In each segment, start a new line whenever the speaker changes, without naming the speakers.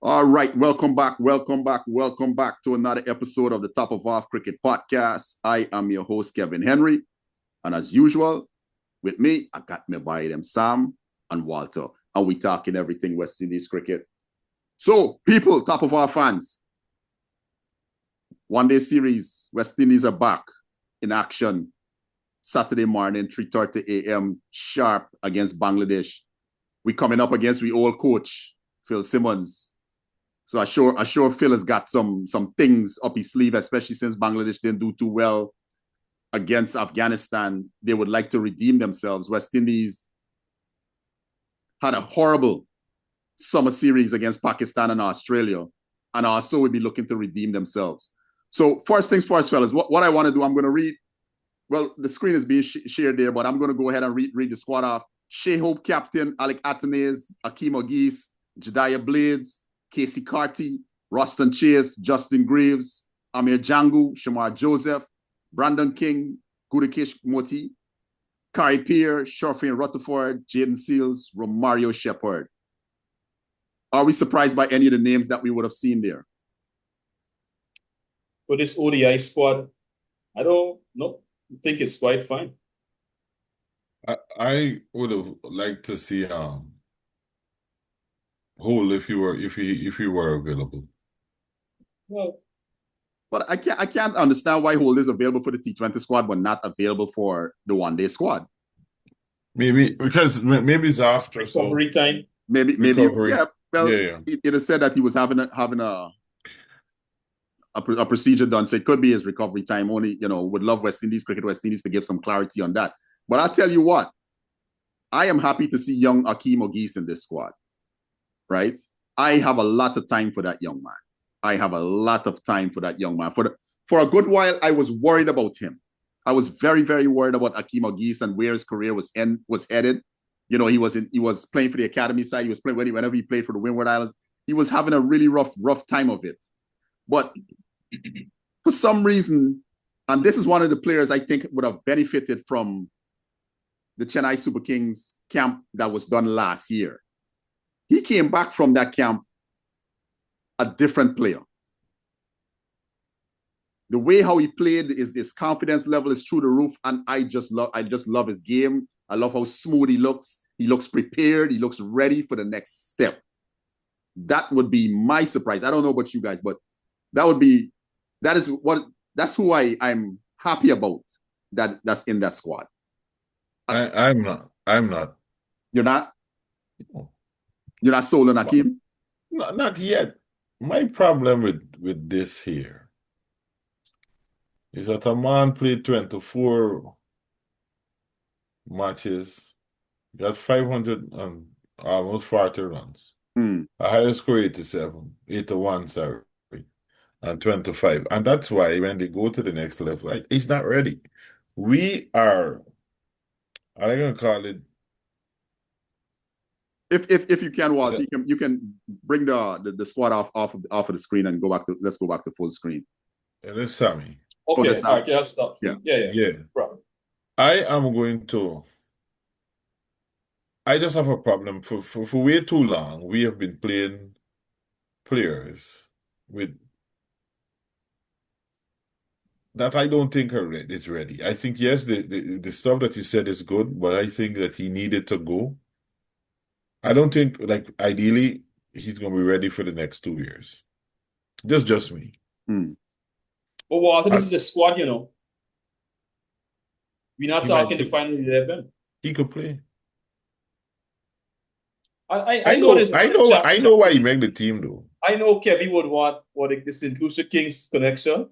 All right, welcome back to another episode of the Top of Off Cricket Podcast. I am your host, Kevin Henry, and as usual, with me, I got me by them Sam and Walter, and we talking everything West Indies cricket. So, people, Top of Off fans, one day series, West Indies are back in action Saturday morning, 3:30 a.m. sharp against Bangladesh. We coming up against we old coach, Phil Simmons. So I sure Phil has got some things up his sleeve, especially since Bangladesh didn't do too well against Afghanistan. They would like to redeem themselves. West Indies had a horrible summer series against Pakistan and Australia, and also would be looking to redeem themselves. So first things first, fellas, what I want to do, I'm going to read. Well, the screen is being shared there, but I'm going to go ahead and read the squad off. Shea Hope, captain, Alec Atanez, Akeem Ogis, Jediah Blades, Casey Carty, Roston Chase, Justin Greaves, Amir Jangu, Shamar Joseph, Brandon King, Gudakesh Moti, Kari Peer, Shorfian Rutherford, Jaden Seals, Romario Shepard. Are we surprised by any of the names that we would have seen there?
For this ODI squad, I don't know. I think it's quite fine.
I would have liked to see Hole if he were available.
Well,
but I can't understand why Holt is available for the T20 squad but not available for the one-day squad.
Maybe it's after
recovery time.
Maybe
recovery.
Yeah. Well,
yeah.
It is said that he was having a procedure done, so it could be his recovery time. Only would love West Indies to give some clarity on that. But I'll tell you what, I am happy to see young Akeem Ogis in this squad. Right? I have a lot of time for that young man. For a good while, I was worried about him. I was very, very worried about Akeem Ogis and where his career was headed. He was playing for the academy side. He was playing whenever he played for the Windward Islands. He was having a really rough time of it. But for some reason, and this is one of the players I think would have benefited from the Chennai Super Kings camp that was done last year. He came back from that camp a different player. The way how he played, his confidence level is through the roof, and I just love his game. I love how smooth he looks. He looks prepared. He looks ready for the next step. That would be my surprise. I don't know about you guys, but that's who I'm happy about. That's in that squad.
I'm not.
You're not?
No.
You're not sold on Akeem?
Not yet. My problem with this here is that a man played 24 matches, got 500 and almost 40 runs. A higher score 81, and 25. And that's why when they go to the next level, he's not ready. We are, how am I going to call it?
If you can, Walt, you can bring the squad off of the screen and let's go back to full screen.
And it's Sammy.
Okay, all right, yeah, stop.
Yeah.
Problem.
I just have a problem for way too long. We have been playing players with that I don't think is ready. I think yes, the stuff that he said is good, but I think that he needed to go. I don't think, ideally, he's going to be ready for the next 2 years. Just me.
Hmm.
But Walter, this is a squad, We're not talking the final 11.
He could play.
I know
why he made the team, though.
I know Kevin would want the St. Lucia Kings connection.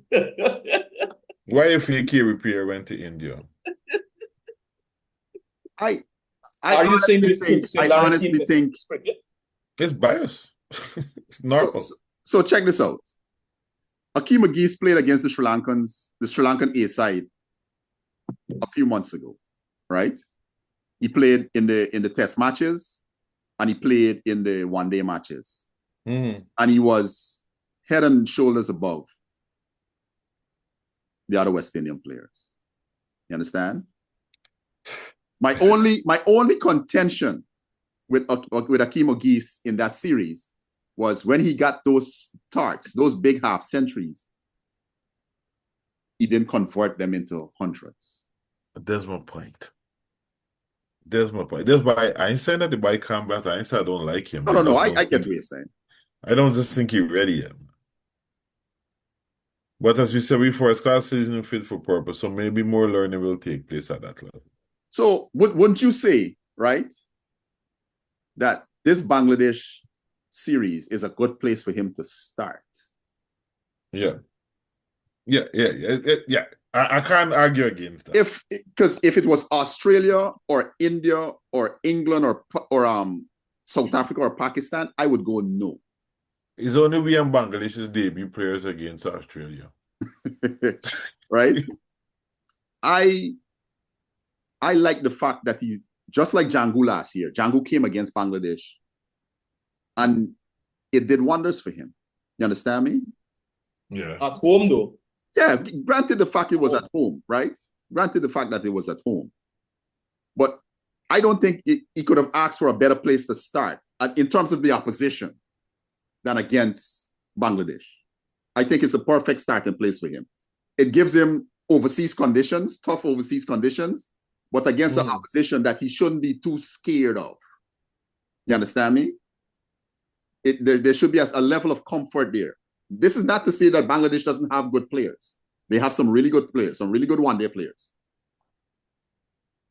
Why if AK Repair went to India?
I
honestly
think
it's bias. It's normal.
So check this out. Akeem Ogis played against the Sri Lankan A side a few months ago, right? He played in the test matches and he played in the one-day matches.
Mm-hmm.
And he was head and shoulders above the other West Indian players. You understand? My only contention with Akeem Ogis in that series was when he got those starts, those big half centuries, he didn't convert them into hundreds.
There's my point. That's why I ain't saying that the boy combat. I ain't saying I don't like him.
No. I get what you're saying.
I don't just think he's ready yet. But as we said before, his class isn't fit for purpose, so maybe more learning will take place at that level.
So wouldn't you say, right, that this Bangladesh series is a good place for him to start?
Yeah. I can't argue against that.
Because if it was Australia or India or England or South Africa or Pakistan, I would go no.
It's only we and Bangladesh's debut players against Australia.
Right? I like the fact that he, just like Django last year, Django came against Bangladesh and it did wonders for him. You understand me?
Yeah.
At home, though.
Yeah, granted the fact it was at home, right? Granted the fact that it was at home. But I don't think he could have asked for a better place to start in terms of the opposition than against Bangladesh. I think it's a perfect starting place for him. It gives him overseas conditions, tough overseas conditions, but against an opposition that he shouldn't be too scared of. You understand me? There should be a level of comfort there. This is not to say that Bangladesh doesn't have good players. They have some really good players, some really good one-day players.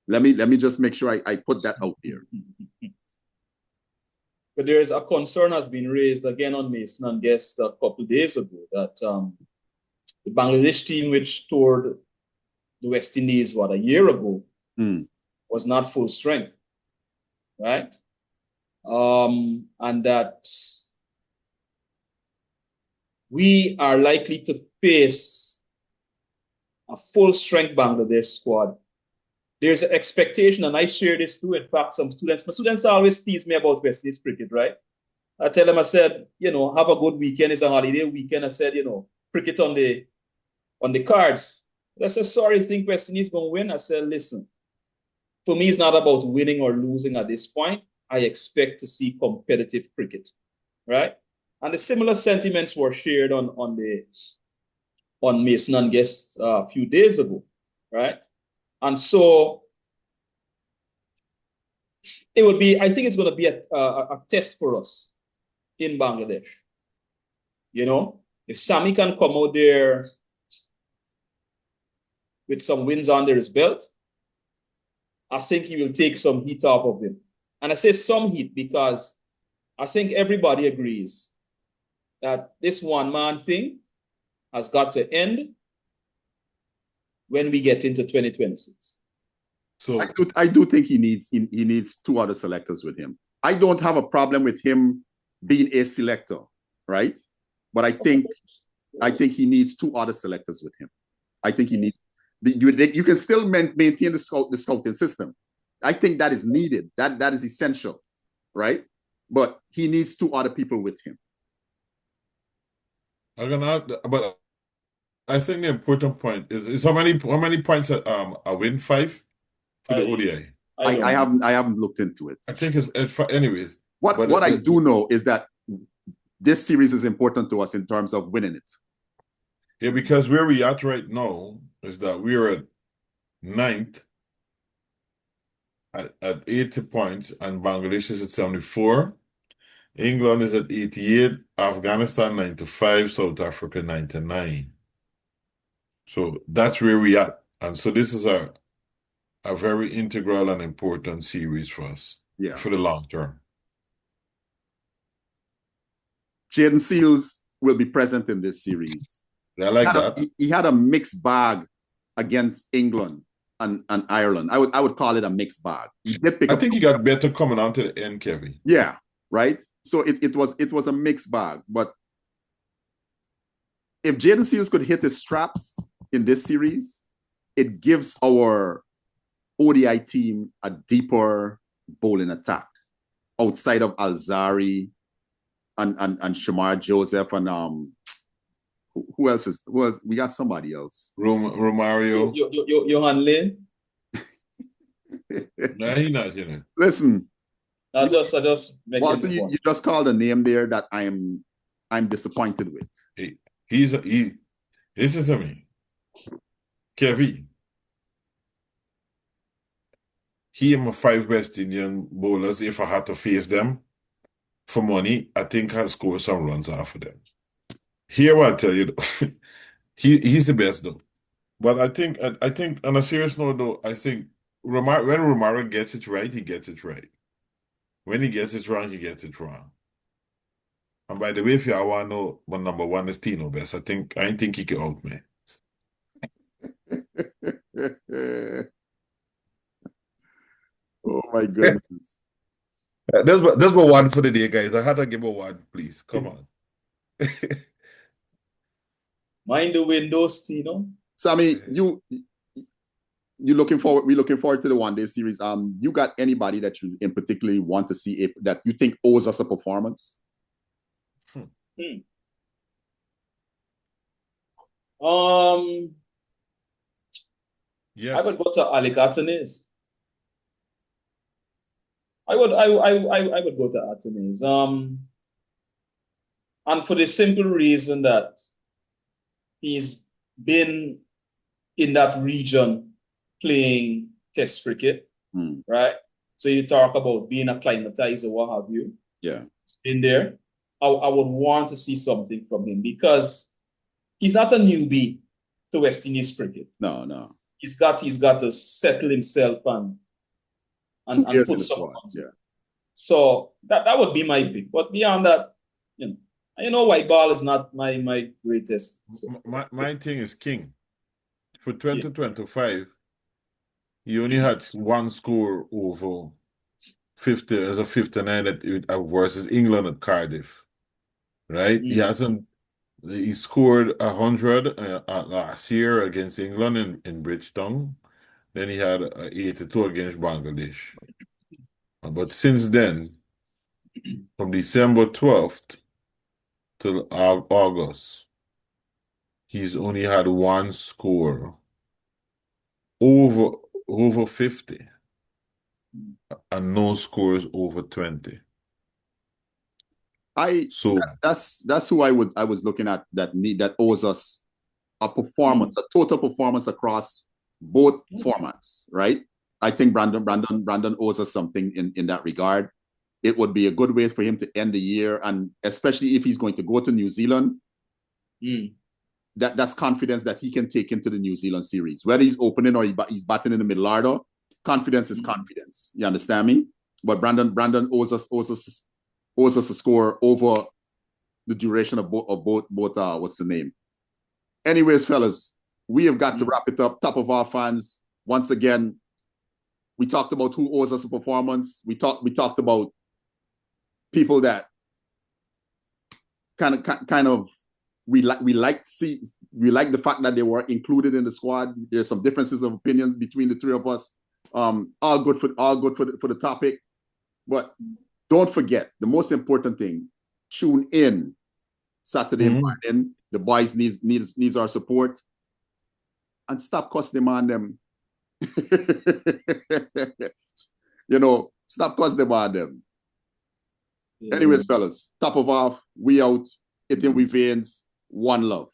Let me just make sure I put that out here.
But there is a concern has been raised again on Mason and Guest a couple of days ago that the Bangladesh team, which toured the West Indies, a year ago, was not full strength, right? And that we are likely to face a full-strength Bangladesh squad. There's an expectation, and I share this too. In fact, my students always tease me about West Indies cricket, right? I tell them, I said, have a good weekend. It's a holiday weekend. I said, cricket on the cards. I said, sorry, think West Indies going to win? I said, listen, for me, it's not about winning or losing at this point. I expect to see competitive cricket, right? And the similar sentiments were shared on Mason and Guest a few days ago, right? And so I think it's going to be a test for us in Bangladesh. If Sami can come out there with some wins under his belt, I think he will take some heat off of him. And I say some heat because I think everybody agrees that this one-man thing has got to end when we get into 2026.
So
I do think he needs two other selectors with him. I don't have a problem with him being a selector, right? But I think he needs two other selectors with him. I think he needs you can still maintain the scouting system. I think that is needed. That is essential, right? But he needs two other people with him.
But I think the important point is how many points a win 5 to the ODI.
I haven't looked into it.
I think it's anyways.
What I do know is that this series is important to us in terms of winning it.
Yeah, because where we at right now is that we're at 9th at 80 points, and Bangladesh is at 74. England is at 88, Afghanistan 95, South Africa 99. So that's where we at. And so this is a very integral and important series for us for the long term.
Jaden Seals will be present in this series.
I like that.
He had a mixed bag against England and Ireland. I would call it a mixed bag.
I think he got better coming on to the end, Kevin.
Yeah, right. So it was a mixed bag. But if Jaden Seals could hit his straps in this series, it gives our ODI team a deeper bowling attack outside of Alzari and Shamar Joseph and who else? We got somebody else.
Romario.
Johan Lane.
No, he's not,
Listen,
I just making
Walter, you just called a name there that I'm disappointed with.
Listen to me. Kevin. He and my 5 best Indian bowlers, if I had to face them for money, I think I'll score some runs off of them. Here what I tell you though. He's the best though. But I think on a serious note though, I think when Romaro gets it right, he gets it right. When he gets it wrong, he gets it wrong. And by the way, if you want to know what number 1 is Tino Best, I think he can out me.
Oh my goodness.
That's my one for the day, guys. I had to give a one, please. Come on.
Mind the windows, Tino.
Sammy, we're looking forward to the one-day series. You got anybody that you in particularly want to see that you think owes us a performance?
Yes.
I would go to Alec Atenes. I would go to Atenes. And for the simple reason that he's been in that region playing Test cricket, right? So you talk about being acclimatized or what have you.
Yeah,
he's been there. I would want to see something from him because he's not a newbie to West Indies cricket.
No.
He's got to settle himself and put some.
Yeah.
So that would be my pick. But beyond that, white ball is not my greatest.
My thing is King. For 2025, he only had 1 score over 50 as a 59 versus England at Cardiff. Right? He scored 100 last year against England in Bridgetown. Then he had 82 against Bangladesh. But since then, from December 12th till August, he's only had 1 score over 50 and no scores over 20.
That's who I was looking at that owes us a performance, a total performance across both formats, right? I think Brandon owes us something in that regard. It would be a good way for him to end the year, and especially if he's going to go to New Zealand, that's confidence that he can take into the New Zealand series. Whether he's opening or he's batting in the middle order, confidence is confidence. You understand me? But Brandon owes us a score over the duration of both what's the name? Anyways, fellas, we have got to wrap it up. Top of our fans. Once again, we talked about who owes us a performance. We talked about people that kind of we like the fact that they were included in the squad. There's some differences of opinions between the three of us. All good for the topic. But don't forget the most important thing: tune in Saturday morning. The boys needs our support, and stop cussing them on them. Stop cussing them on them. Anyways, fellas, top of off, we out. It in we veins. One love.